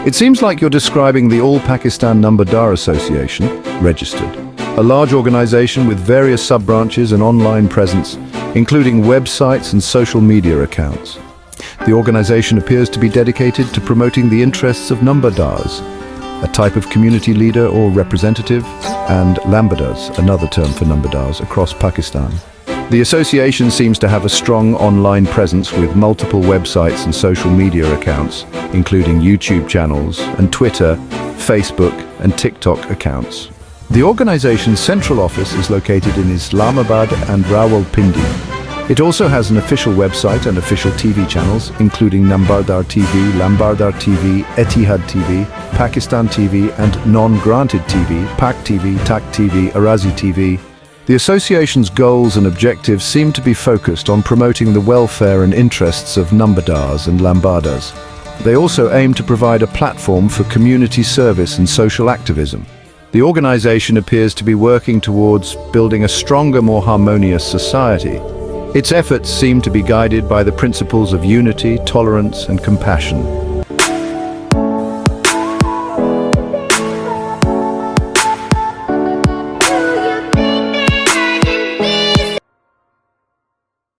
It seems like you're describing the All Pakistan Nambardar Association, registered, a large organization with various sub-branches and online presence, including websites and social media accounts. The organization appears to be dedicated to promoting the interests of Nambardars, a type of community leader or representative, and Lambardars, another term for Nambardars, across Pakistan. The association seems to have a strong online presence with multiple websites and social media accounts, including YouTube channels and Twitter, Facebook and TikTok accounts. The organization's central office is located in Islamabad and Rawalpindi. It also has an official website and official TV channels, including Nambardar TV, Etihad TV, Pakistan TV, and non-granted TV, Pak TV, Tak TV, Arazi TV. The association's goals and objectives seem to be focused on promoting the welfare and interests of Nambardars and Lambardars. They also aim to provide a platform for community service and social activism. The organization appears to be working towards building a stronger, more harmonious society. Its efforts seem to be guided by the principles of unity, tolerance, and compassion.